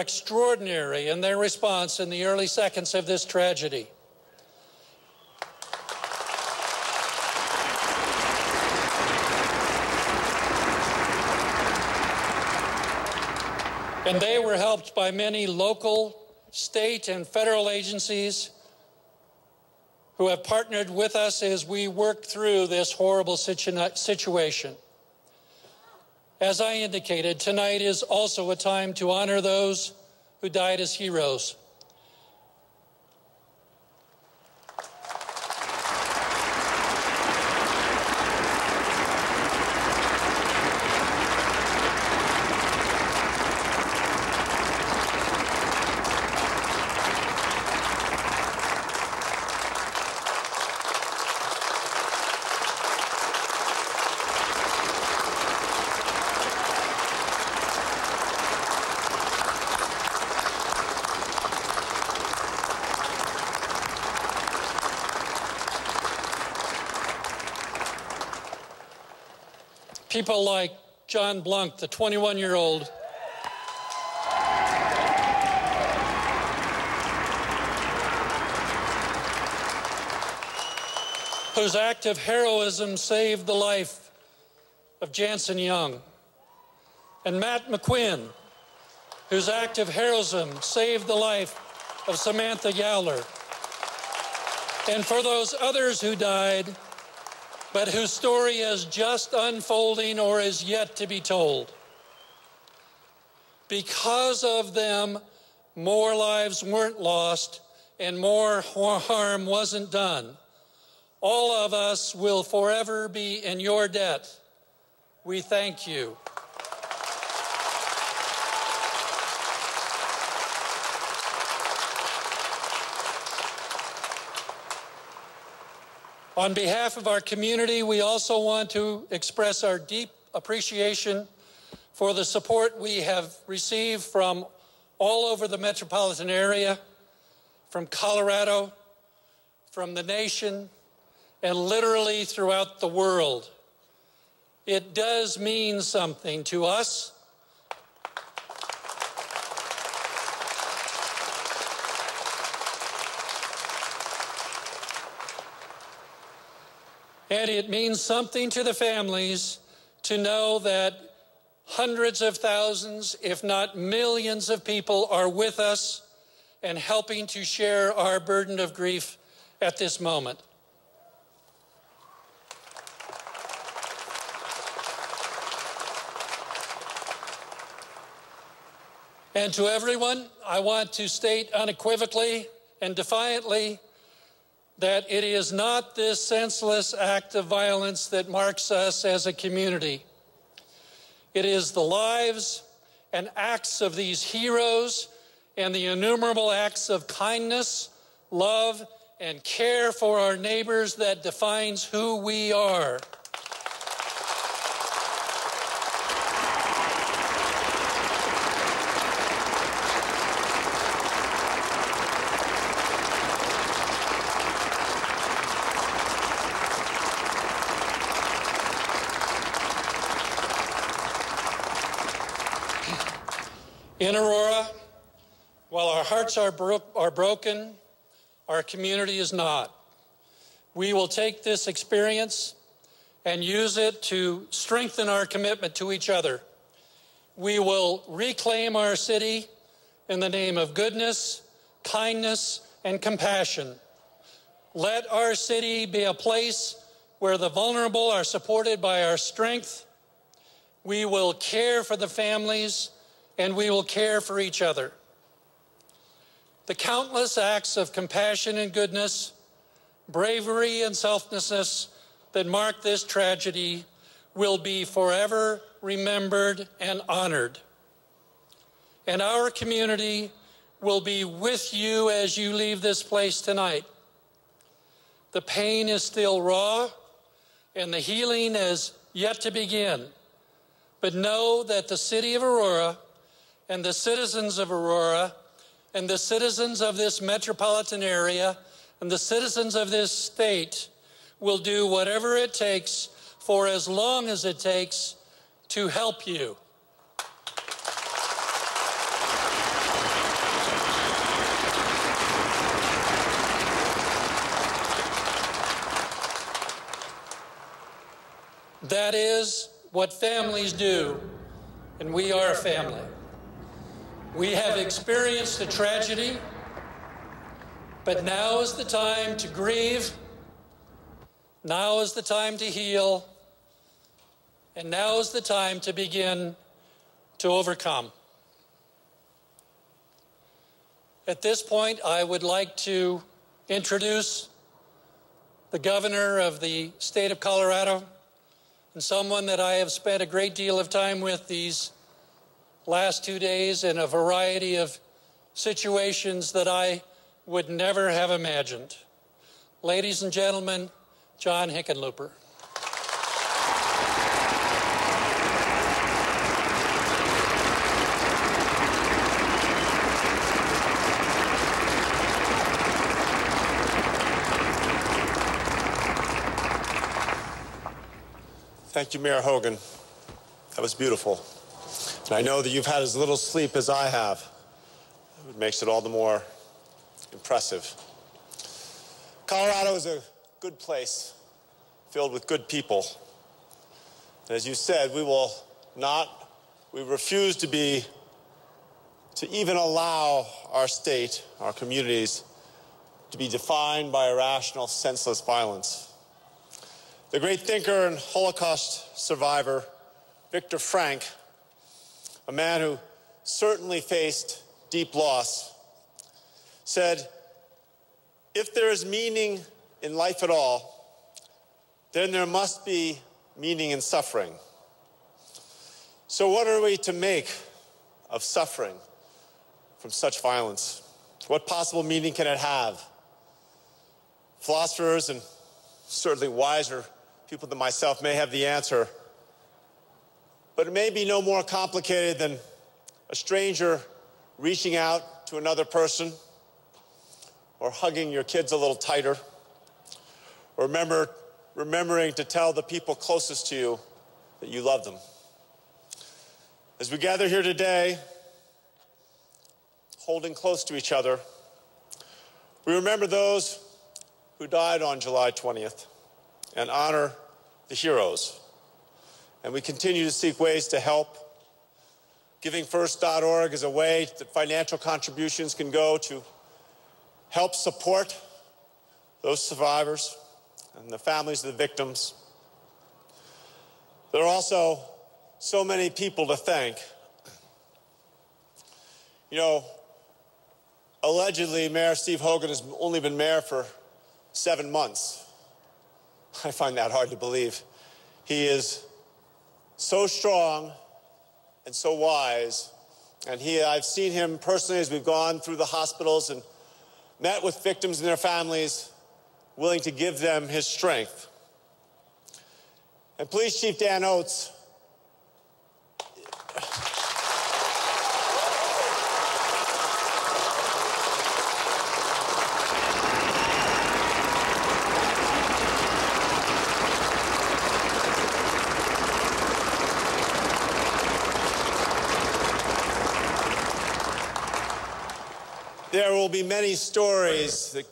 extraordinary in their response in the early seconds of this tragedy. And they were helped by many local, state, and federal agencies who have partnered with us as we work through this horrible situation. As I indicated, tonight is also a time to honor those who died as heroes. People like John Blunt, the 21-year-old, whose act of heroism saved the life of Jansen Young, and Matt McQuinn, whose act of heroism saved the life of Samantha Yowler, and for those others who died, but whose story is just unfolding or is yet to be told. Because of them, more lives weren't lost and more harm wasn't done. All of us will forever be in your debt. We thank you. On behalf of our community, we also want to express our deep appreciation for the support we have received from all over the metropolitan area, from Colorado, from the nation, and literally throughout the world. It does mean something to us. And it means something to the families to know that hundreds of thousands, if not millions of people are with us and helping to share our burden of grief at this moment. And to everyone, I want to state unequivocally and defiantly that it is not this senseless act of violence that marks us as a community. It is the lives and acts of these heroes and the innumerable acts of kindness, love, and care for our neighbors that defines who we are. In Aurora, while our hearts are broken, our community is not. We will take this experience and use it to strengthen our commitment to each other. We will reclaim our city in the name of goodness, kindness, and compassion. Let our city be a place where the vulnerable are supported by our strength. We will care for the families, and we will care for each other. The countless acts of compassion and goodness, bravery and selflessness that mark this tragedy will be forever remembered and honored. And our community will be with you as you leave this place tonight. The pain is still raw, and the healing is yet to begin. But know that the city of Aurora and the citizens of Aurora and the citizens of this metropolitan area and the citizens of this state will do whatever it takes for as long as it takes to help you. is what families do, and we are a family. We have experienced a tragedy, but now is the time to grieve, now is the time to heal, and now is the time to begin to overcome. At this point, I would like to introduce the governor of the state of Colorado, and someone that I have spent a great deal of time with these last 2 days in a variety of situations that I would never have imagined. Ladies and gentlemen, John Hickenlooper. Thank you, Mayor Hogan. That was beautiful. And I know that you've had as little sleep as I have. It makes it all the more impressive. Colorado is a good place, filled with good people. And as you said, we refuse to even allow our state, our communities, to be defined by irrational, senseless violence. The great thinker and Holocaust survivor, Viktor Frankl, a man who certainly faced deep loss, said, "If there is meaning in life at all, then there must be meaning in suffering." So what are we to make of suffering from such violence? What possible meaning can it have? Philosophers and certainly wiser people than myself may have the answer, but it may be no more complicated than a stranger reaching out to another person, or hugging your kids a little tighter, or remembering to tell the people closest to you that you love them. As we gather here today, holding close to each other, we remember those who died on July 20th and honor the heroes. And we continue to seek ways to help. GivingFirst.org is a way that financial contributions can go to help support those survivors and the families of the victims. There are also so many people to thank. You know, allegedly, Mayor Steve Hogan has only been mayor for 7 months. I find that hard to believe. He is so strong and so wise, and I've seen him personally as we've gone through the hospitals and met with victims and their families, willing to give them his strength. And Police Chief Dan Oates, there will be many stories that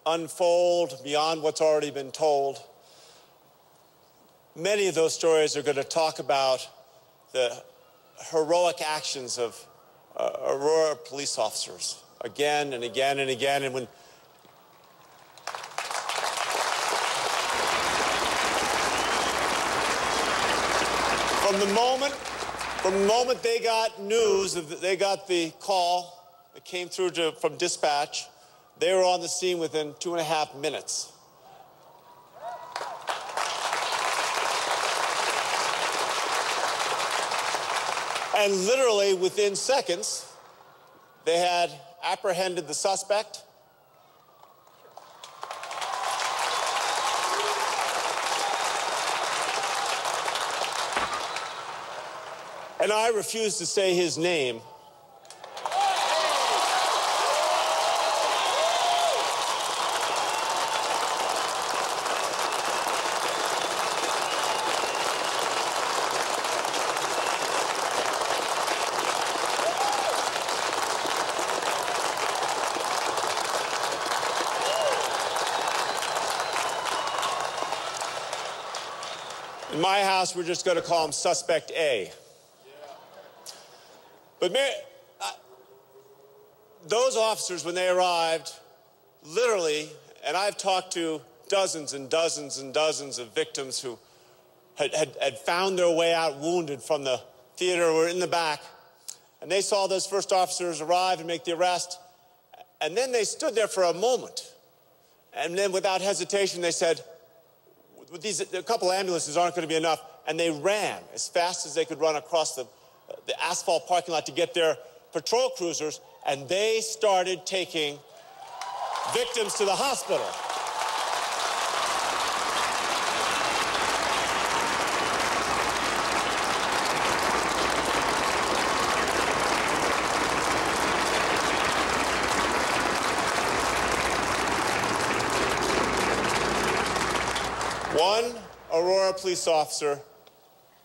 unfold beyond what's already been told. Many of those stories are going to talk about the heroic actions of Aurora police officers again and again and again. And from the moment they got news, they got the call that came through from dispatch, they were on the scene within 2.5 minutes. And literally within seconds, they had apprehended the suspect. And I refuse to say his name. In my house, we're just going to call him Suspect A. But those officers, when they arrived, literally, and I've talked to dozens and dozens and dozens of victims who had found their way out wounded from the theater or in the back, and they saw those first officers arrive and make the arrest, and then they stood there for a moment, and then without hesitation they said, a couple ambulances aren't going to be enough, and they ran as fast as they could run across the asphalt parking lot to get their patrol cruisers, and they started taking victims to the hospital. One Aurora police officer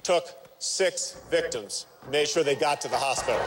took 6 victims, made sure they got to the hospital.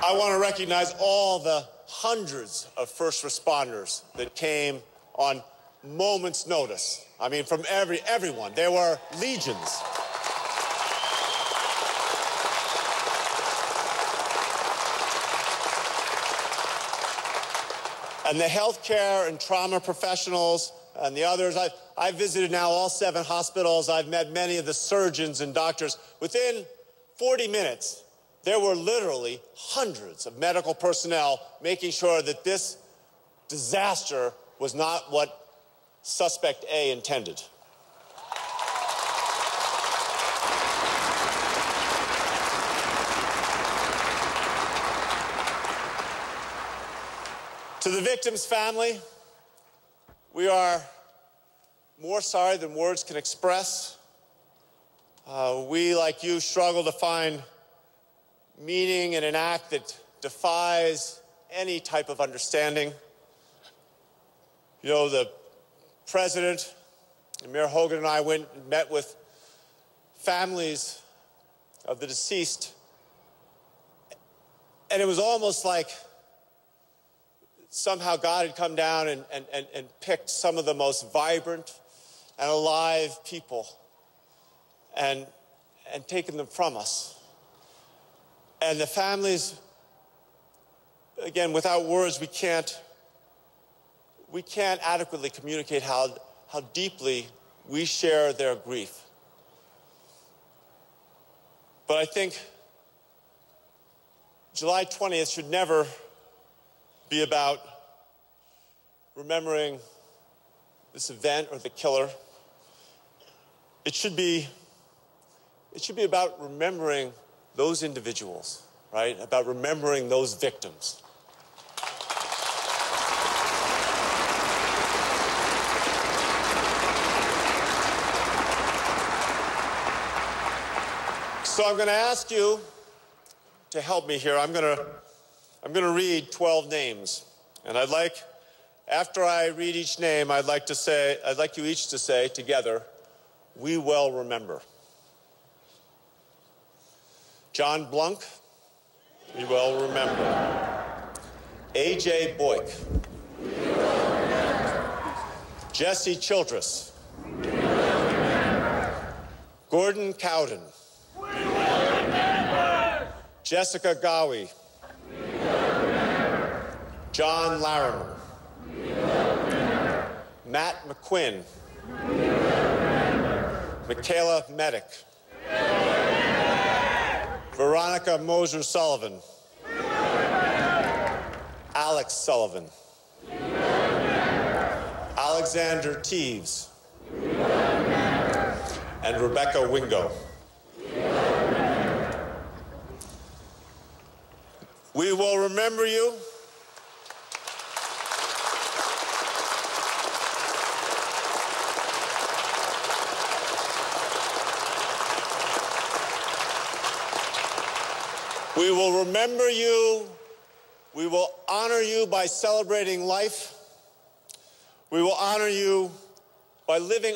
I want to recognize all the hundreds of first responders that came on moments' notice. I mean, from everyone. There were legions. And the healthcare and trauma professionals and the others. I've visited now all 7 hospitals. I've met many of the surgeons and doctors. Within 40 minutes, there were literally hundreds of medical personnel making sure that this disaster was not what Suspect A intended. To the victim's family, we are more sorry than words can express. We, like you, struggle to find meaning in an act that defies any type of understanding. You know, the president, Mayor Hogan, and I went and met with families of the deceased, and it was almost like somehow God had come down and picked some of the most vibrant and alive people and taken them from us. And the families, again, without words, we can't adequately communicate how deeply we share their grief. But I think July 20th should never be about remembering this event or the killer. It should be about remembering those individuals, right? About remembering those victims. So I'm going to ask you to help me here. I'm going to read 12 names, and I'd like, after I read each name, I'd like you each to say together, "We well remember." John Blunk, we well remember. A.J. Boyk. We well remember. Jesse Childress. We well remember. Gordon Cowden. We well remember. Jessica Gowie. We well remember. John Larimer. We well remember. Matt McQuinn. We well remember. Michaela Medic. We well remember. Veronica Moser Sullivan. We will remember. Alex Sullivan. We will remember. Alexander Teves. We will remember. And Rebecca Wingo. We will remember. We will remember you. We will remember you. We will honor you by celebrating life. We will honor you by living